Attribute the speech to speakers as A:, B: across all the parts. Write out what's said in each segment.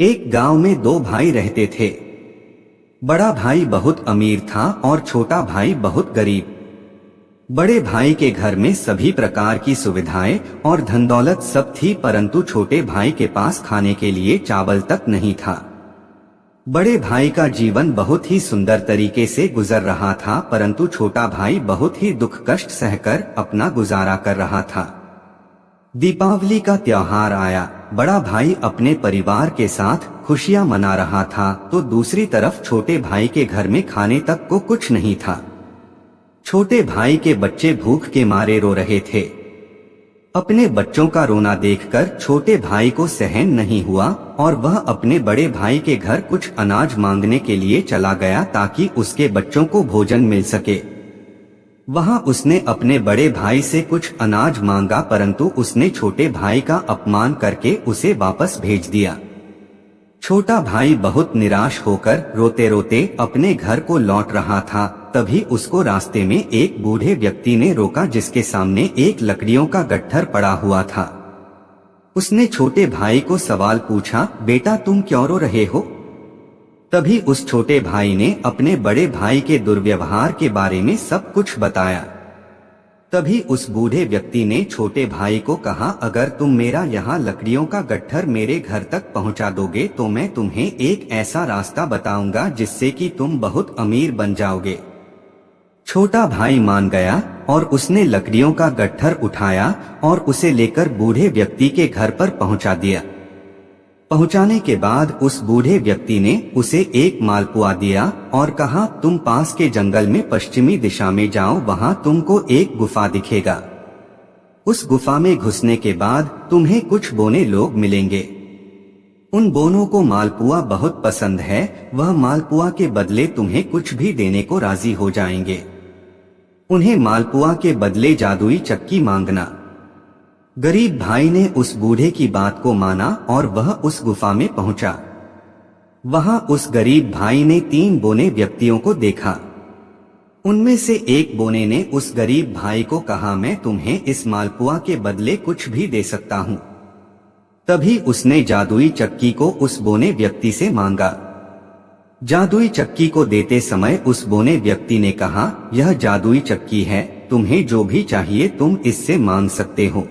A: एक गांव में दो भाई रहते थे। बड़ा भाई बहुत अमीर था और छोटा भाई बहुत गरीब। बड़े भाई के घर में सभी प्रकार की सुविधाएं और धन दौलत सब थी, परंतु छोटे भाई के पास खाने के लिए चावल तक नहीं था। बड़े भाई का जीवन बहुत ही सुंदर तरीके से गुजर रहा था, परंतु छोटा भाई बहुत ही दुख कष्ट सहकर अपना गुजारा कर रहा था। दीपावली का त्योहार आया। बड़ा भाई अपने परिवार के साथ खुशियां मना रहा था, तो दूसरी तरफ छोटे भाई के घर में खाने तक को कुछ नहीं था। छोटे भाई के बच्चे भूख के मारे रो रहे थे। अपने बच्चों का रोना देखकर छोटे भाई को सहन नहीं हुआ और वह अपने बड़े भाई के घर कुछ अनाज मांगने के लिए चला गया ताकि उसके बच्चों को भोजन मिल सके। वहां उसने अपने बड़े भाई से कुछ अनाज मांगा, परंतु उसने छोटे भाई का अपमान करके उसे वापस भेज दिया। छोटा भाई बहुत निराश होकर रोते रोते अपने घर को लौट रहा था। तभी उसको रास्ते में एक बूढ़े व्यक्ति ने रोका, जिसके सामने एक लकड़ियों का गट्ठर पड़ा हुआ था। उसने छोटे भाई को सवाल पूछा, बेटा तुम क्यों रो रहे हो? तभी उस छोटे भाई ने अपने बड़े भाई के दुर्व्यवहार के बारे में सब कुछ बताया। तभी उस बूढ़े व्यक्ति ने छोटे भाई को कहा, अगर तुम मेरा यहाँ लकड़ियों का गट्ठर मेरे घर तक पहुँचा दोगे तो मैं तुम्हें एक ऐसा रास्ता बताऊंगा जिससे कि तुम बहुत अमीर बन जाओगे। छोटा भाई मान गया और उसने लकड़ियों का गट्ठर उठाया और उसे लेकर बूढ़े व्यक्ति के घर पर पहुँचा दिया। पहुंचाने के बाद उस बूढ़े व्यक्ति ने उसे एक मालपुआ दिया और कहा, तुम पास के जंगल में पश्चिमी दिशा में जाओ, वहां तुमको एक गुफा दिखेगा। उस गुफा में घुसने के बाद तुम्हें कुछ बोने लोग मिलेंगे। उन बोनों को मालपुआ बहुत पसंद है, वह मालपुआ के बदले तुम्हें कुछ भी देने को राजी हो जाएंगे। उन्हें मालपुआ के बदले जादुई चक्की मांगना। गरीब भाई ने उस बूढ़े की बात को माना और वह उस गुफा में पहुंचा। वहां उस गरीब भाई ने 3 बोने व्यक्तियों को देखा। उनमें से एक बोने ने उस गरीब भाई को कहा, मैं तुम्हें इस मालपुआ के बदले कुछ भी दे सकता हूं। तभी उसने जादुई चक्की को उस बोने व्यक्ति से मांगा। जादुई चक्की को देते समय उस बोने व्यक्ति ने कहा, यह जादुई चक्की है, तुम्हें जो भी चाहिए तुम इससे मांग सकते हो।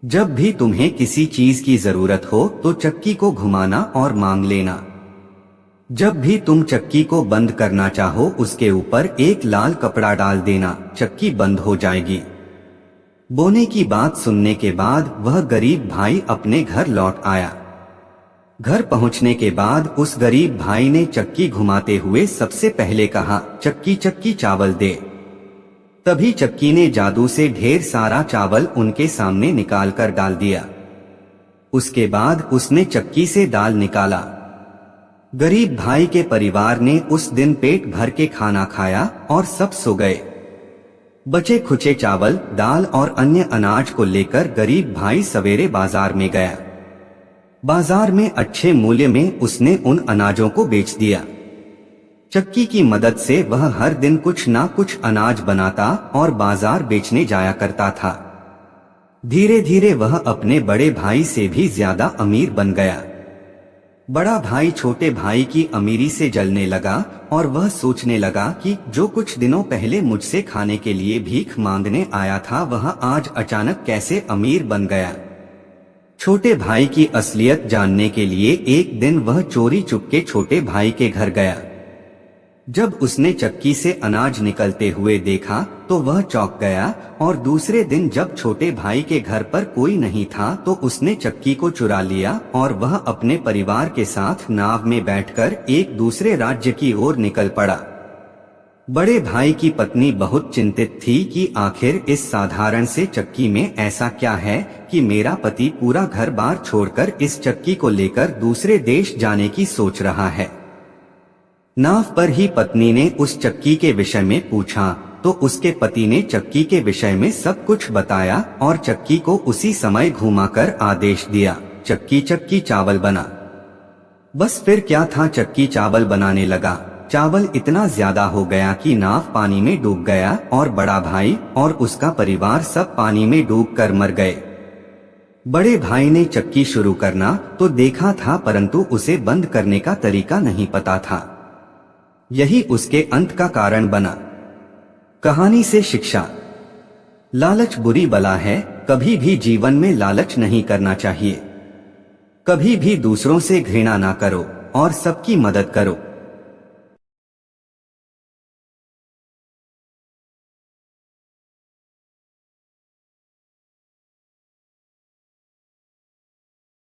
A: जब भी तुम्हें किसी चीज की जरूरत हो तो चक्की को घुमाना और मांग लेना। जब भी तुम चक्की को बंद करना चाहो उसके ऊपर एक लाल कपड़ा डाल देना, चक्की बंद हो जाएगी। बोने की बात सुनने के बाद वह गरीब भाई अपने घर लौट आया। घर पहुंचने के बाद उस गरीब भाई ने चक्की घुमाते हुए सबसे पहले कहा, चक्की चक्की चावल दे। तभी चक्की ने जादू से ढेर सारा चावल उनके सामने निकालकर डाल दिया। उसके बाद उसने चक्की से दाल निकाला। गरीब भाई के परिवार ने उस दिन पेट भर के खाना खाया और सब सो गए। बचे खुचे चावल, दाल और अन्य अनाज को लेकर गरीब भाई सवेरे बाजार में गया। बाजार में अच्छे मूल्य में उसने उन अनाजों को बेच दिया। चक्की की मदद से वह हर दिन कुछ ना कुछ अनाज बनाता और बाजार बेचने जाया करता था। धीरे धीरे वह अपने बड़े भाई से भी ज्यादा अमीर बन गया। बड़ा भाई छोटे भाई की अमीरी से जलने लगा और वह सोचने लगा कि जो कुछ दिनों पहले मुझसे खाने के लिए भीख मांगने आया था वह आज अचानक कैसे अमीर बन गया। छोटे भाई की असलियत जानने के लिए एक दिन वह चोरी चुपके छोटे भाई के घर गया। जब उसने चक्की से अनाज निकलते हुए देखा तो वह चौंक गया और दूसरे दिन जब छोटे भाई के घर पर कोई नहीं था तो उसने चक्की को चुरा लिया और वह अपने परिवार के साथ नाव में बैठकर एक दूसरे राज्य की ओर निकल पड़ा। बड़े भाई की पत्नी बहुत चिंतित थी कि आखिर इस साधारण से चक्की में ऐसा क्या है कि मेरा पति पूरा घर बार छोड़कर इस चक्की को लेकर दूसरे देश जाने की सोच रहा है। नाव पर ही पत्नी ने उस चक्की के विषय में पूछा तो उसके पति ने चक्की के विषय में सब कुछ बताया और चक्की को उसी समय घुमाकर आदेश दिया, चक्की चक्की चावल बना। बस फिर क्या था, चक्की चावल बनाने लगा। चावल इतना ज्यादा हो गया कि नाव पानी में डूब गया और बड़ा भाई और उसका परिवार सब पानी में डूबकर मर गए। बड़े भाई ने चक्की शुरू करना तो देखा था, परंतु उसे बंद करने का तरीका नहीं पता था। यही उसके अंत का कारण बना। कहानी से शिक्षा। लालच बुरी बला है। कभी भी जीवन में लालच नहीं करना चाहिए। कभी भी दूसरों से घृणा ना करो और सबकी मदद करो।